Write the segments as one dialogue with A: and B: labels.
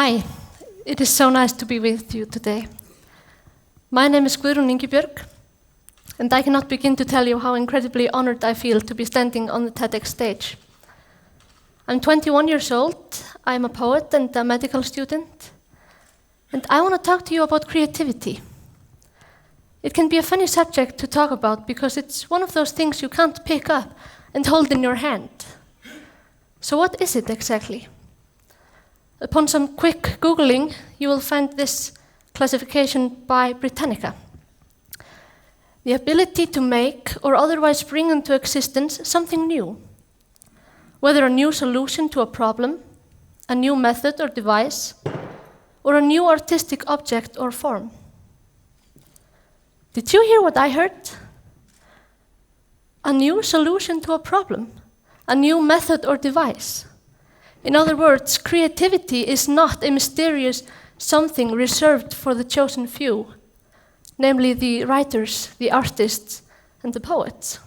A: Hi, it is so nice to be with you today. My name is Guðrún Ingibjörg, and I cannot begin to tell you how incredibly honored I feel to be standing on the TEDx stage. I'm 21 years old, I'm a poet and a medical student, and I want to talk to you about creativity. It can be a funny subject to talk about because it's one of those things you can't pick up and hold in your hand. So what is it exactly? Upon some quick Googling, you will find this classification by Britannica. The ability to make or otherwise bring into existence something new, whether a new solution to a problem, a new method or device, or a new artistic object or form. Did you hear what I heard? A new solution to a problem, a new method or device. In other words, creativity is not a mysterious something reserved for the chosen few, namely the writers, the artists, and the poets.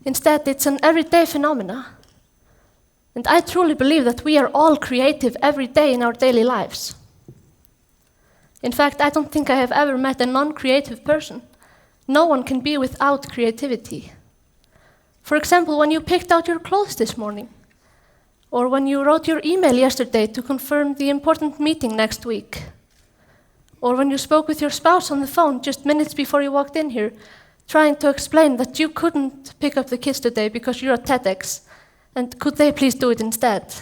A: Instead, it's an everyday phenomena. And I truly believe that we are all creative every day in our daily lives. In fact, I don't think I have ever met a non-creative person. No one can be without creativity. For example, when you picked out your clothes this morning, or when you wrote your email yesterday to confirm the important meeting next week, or when you spoke with your spouse on the phone just minutes before you walked in here, trying to explain that you couldn't pick up the kids today because you're at TEDx, and could they please do it instead?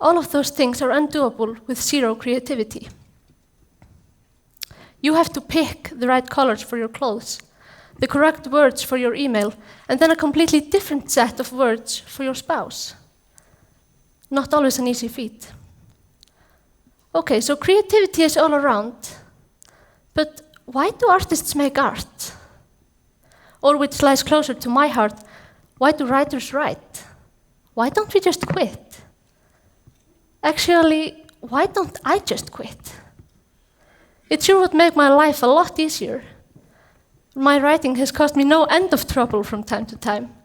A: All of those things are undoable with zero creativity. You have to pick the right colors for your clothes, the correct words for your email, and then a completely different set of words for your spouse. Not always an easy feat. Okay, so creativity is all around, but why do artists make art? Or which lies closer to my heart, why do writers write? Why don't we just quit? Actually, why don't I just quit? It sure would make my life a lot easier. My writing has caused me no end of trouble from time to time.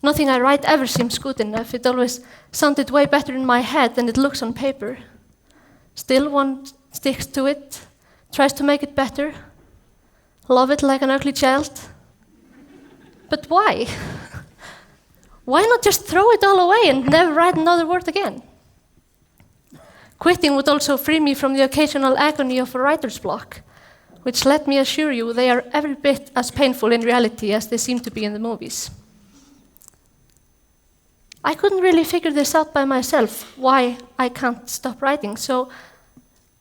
A: Nothing I write ever seems good enough. It always sounded way better in my head than it looks on paper. Still, one sticks to it, tries to make it better, love it like an ugly child. But why? Why not just throw it all away and never write another word again? Quitting would also free me from the occasional agony of a writer's block, which, let me assure you, they are every bit as painful in reality as they seem to be in the movies. I couldn't really figure this out by myself, why I can't stop writing, so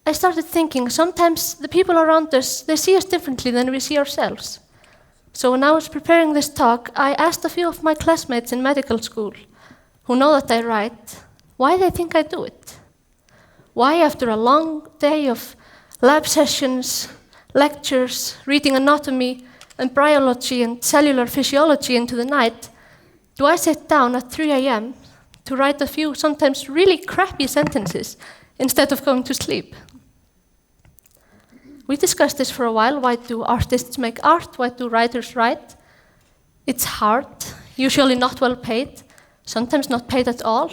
A: I started thinking sometimes the people around us, they see us differently than we see ourselves. So when I was preparing this talk, I asked a few of my classmates in medical school, who know that I write, why they think I do it. Why, after a long day of lab sessions, lectures, reading anatomy, embryology, and cellular physiology into the night, do I sit down at 3 a.m. to write a few sometimes really crappy sentences instead of going to sleep? We discussed this for a while. Why do artists make art? Why do writers write? It's hard, usually not well paid, sometimes not paid at all.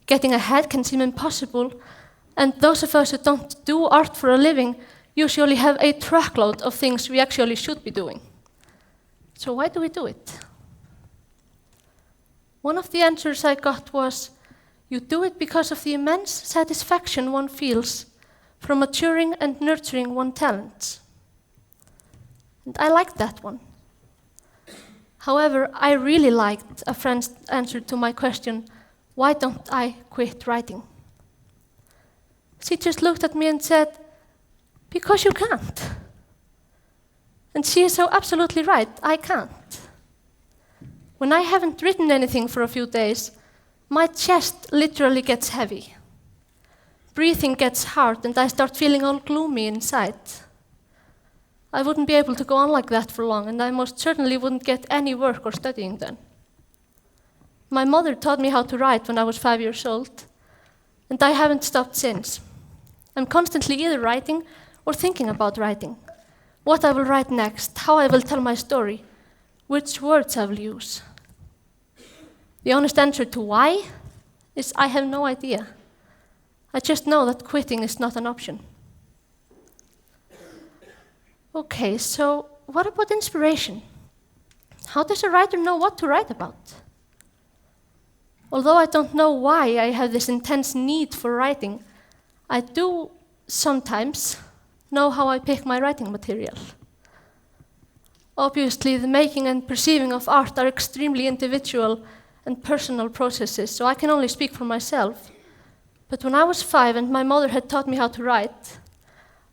A: Getting ahead can seem impossible, and those of us who don't do art for a living usually have a truckload of things we actually should be doing. So why do we do it? One of the answers I got was, you do it because of the immense satisfaction one feels from maturing and nurturing one's talents. And I liked that one. However, I really liked a friend's answer to my question, why don't I quit writing? She just looked at me and said, because you can't. And she is so absolutely right, I can't. When I haven't written anything for a few days, my chest literally gets heavy. Breathing gets hard and I start feeling all gloomy inside. I wouldn't be able to go on like that for long, and I most certainly wouldn't get any work or studying done. My mother taught me how to write when I was 5 years old, and I haven't stopped since. I'm constantly either writing or thinking about writing. What I will write next, how I will tell my story, which words I will use. The honest answer to why is I have no idea. I just know that quitting is not an option. Okay, so what about inspiration? How does a writer know what to write about? Although I don't know why I have this intense need for writing, I do sometimes know how I pick my writing material. Obviously, the making and perceiving of art are extremely individual and personal processes, so I can only speak for myself. But when I was 5 and my mother had taught me how to write,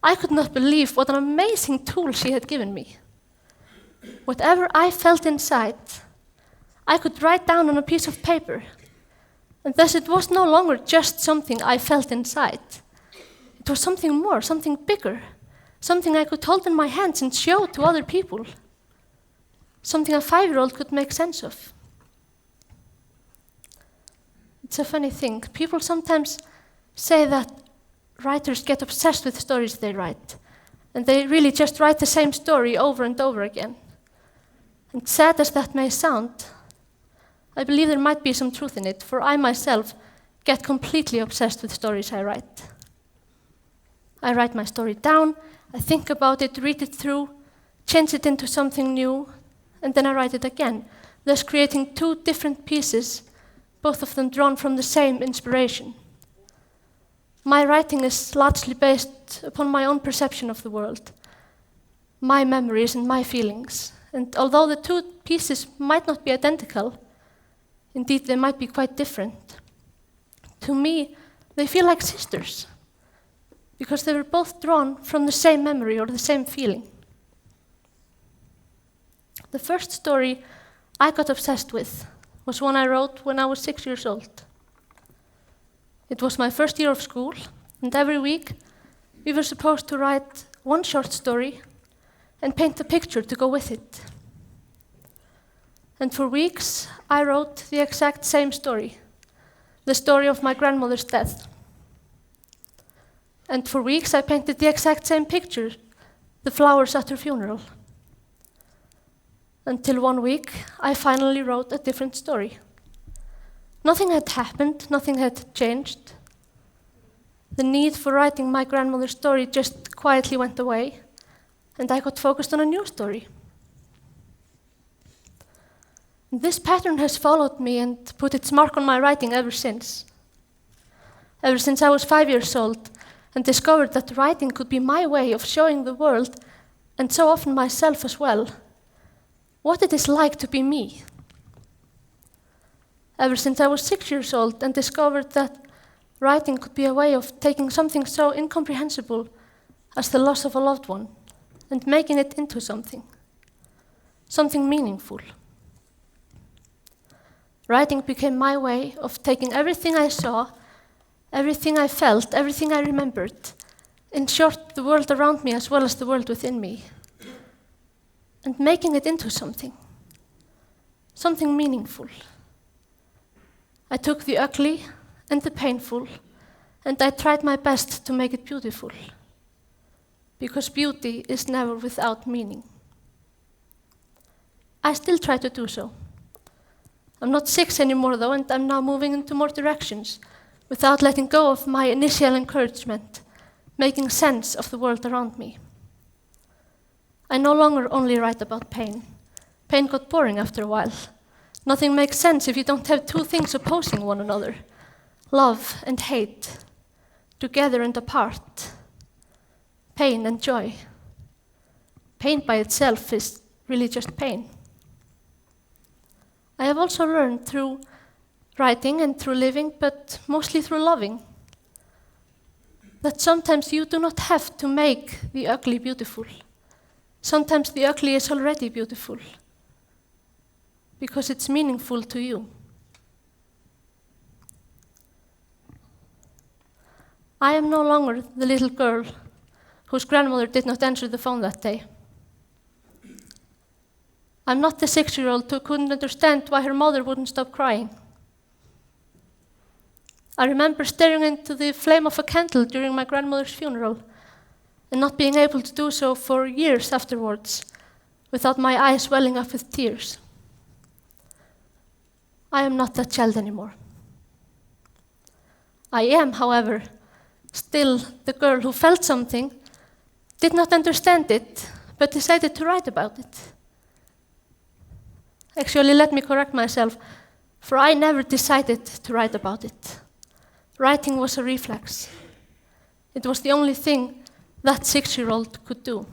A: I could not believe what an amazing tool she had given me. Whatever I felt inside, I could write down on a piece of paper. And thus it was no longer just something I felt inside. It was something more, something bigger, something I could hold in my hands and show to other people. Something a 5-year-old could make sense of. It's a funny thing. People sometimes say that writers get obsessed with stories they write, and they really just write the same story over and over again. And sad as that may sound, I believe there might be some truth in it, for I myself get completely obsessed with stories I write. I write my story down, I think about it, read it through, change it into something new, and then I write it again, thus creating 2 different pieces, both of them drawn from the same inspiration. My writing is largely based upon my own perception of the world, my memories and my feelings. And although the 2 pieces might not be identical, indeed they might be quite different, to me they feel like sisters, because they were both drawn from the same memory or the same feeling. The first story I got obsessed with was one I wrote when I was 6 years old. It was my first year of school, and every week we were supposed to write one short story and paint a picture to go with it. And for weeks I wrote the exact same story, the story of my grandmother's death. And for weeks I painted the exact same picture, the flowers at her funeral. Until one week I finally wrote a different story. Nothing had happened, nothing had changed. The need for writing my grandmother's story just quietly went away, and I got focused on a new story. This pattern has followed me and put its mark on my writing ever since. Ever since I was 5 years old and discovered that writing could be my way of showing the world, and so often myself as well, what it is like to be me. Ever since I was 6 years old and discovered that writing could be a way of taking something so incomprehensible as the loss of a loved one and making it into something meaningful. Writing became my way of taking everything I saw, everything I felt, everything I remembered, in short, the world around me as well as the world within me, and making it into something meaningful. I took the ugly and the painful, and I tried my best to make it beautiful, because beauty is never without meaning. I still try to do so. I'm not 6 anymore though, and I'm now moving into more directions without letting go of my initial encouragement, making sense of the world around me. I no longer only write about pain. Pain got boring after a while. Nothing makes sense if you don't have 2 things opposing one another, love and hate, together and apart, pain and joy. Pain by itself is really just pain. I have also learned through writing and through living, but mostly through loving, that sometimes you do not have to make the ugly beautiful. Sometimes the ugly is already beautiful, because it's meaningful to you. I am no longer the little girl whose grandmother did not answer the phone that day. I'm not the 6-year-old who couldn't understand why her mother wouldn't stop crying. I remember staring into the flame of a candle during my grandmother's funeral and not being able to do so for years afterwards without my eyes welling up with tears. I am not that child anymore. I am, however, Still, the girl who felt something did not understand it, but decided to write about it. Actually, let me correct myself, for I never decided to write about it. Writing was a reflex. It was the only thing that 6-year-old could do.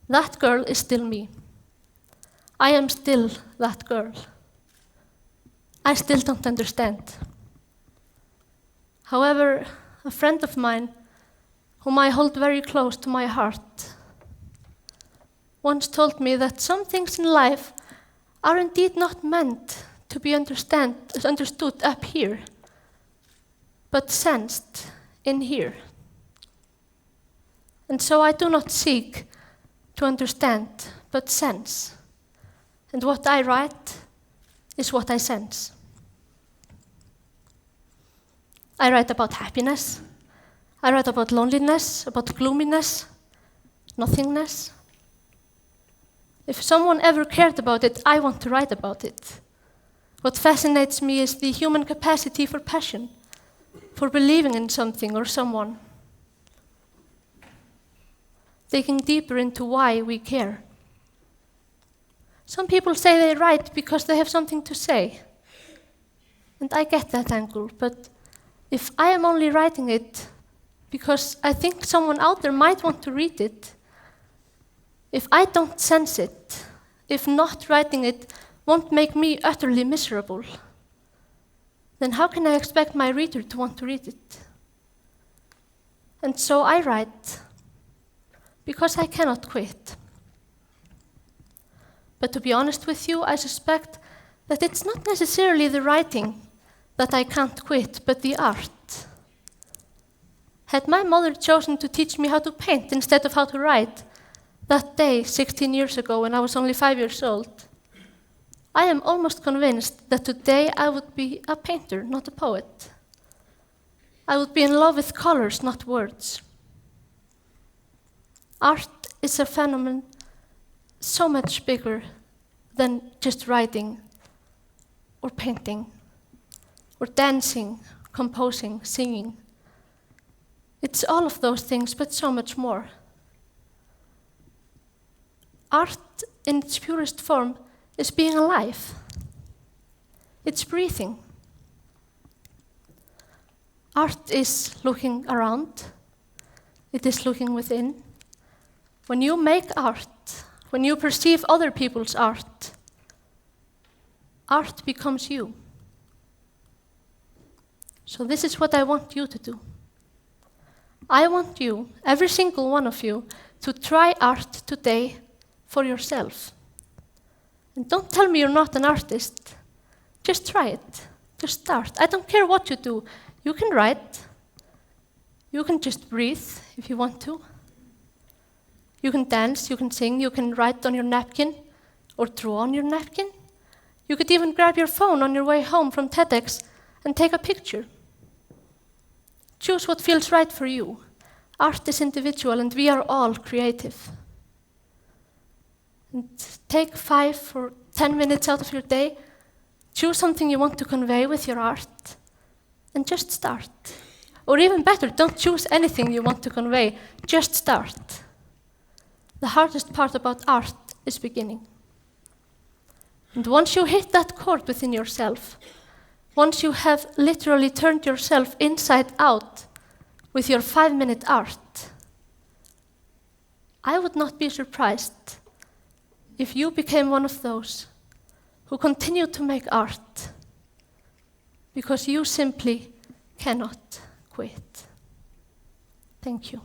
A: That girl is still me. I am still that girl. I still don't understand. However, a friend of mine, whom I hold very close to my heart, once told me that some things in life are indeed not meant to be understood up here, but sensed in here. And so I do not seek to understand, but sense. And what I write is what I sense. I write about happiness. I write about loneliness, about gloominess, nothingness. If someone ever cared about it, I want to write about it. What fascinates me is the human capacity for passion, for believing in something or someone. Digging deeper into why we care. Some people say they write because they have something to say. And I get that angle, but if I am only writing it because I think someone out there might want to read it, if I don't sense it, if not writing it won't make me utterly miserable, then how can I expect my reader to want to read it? And so I write because I cannot quit. But to be honest with you, I suspect that it's not necessarily the writing that I can't quit, but the art. Had my mother chosen to teach me how to paint instead of how to write, that day, 16 years ago, when I was only 5 years old, I am almost convinced that today I would be a painter, not a poet. I would be in love with colors, not words. Art is a phenomenon so much bigger than just writing or painting or dancing, composing, singing. It's all of those things, but so much more. Art in its purest form is being alive. It's breathing. Art is looking around. It is looking within. When you make art, when you perceive other people's art, art becomes you. So this is what I want you to do. I want you, every single one of you, to try art today for yourself. And don't tell me you're not an artist. Just try it. Just start. I don't care what you do. You can write. You can just breathe if you want to. You can dance, you can sing, you can write on your napkin or draw on your napkin. You could even grab your phone on your way home from TEDx and take a picture. Choose what feels right for you. Art is individual and we are all creative. And take 5 or 10 minutes out of your day, choose something you want to convey with your art, and just start. Or even better, don't choose anything you want to convey, just start. The hardest part about art is beginning. And once you hit that chord within yourself, once you have literally turned yourself inside out with your 5-minute art, I would not be surprised if you became one of those who continue to make art because you simply cannot quit. Thank you.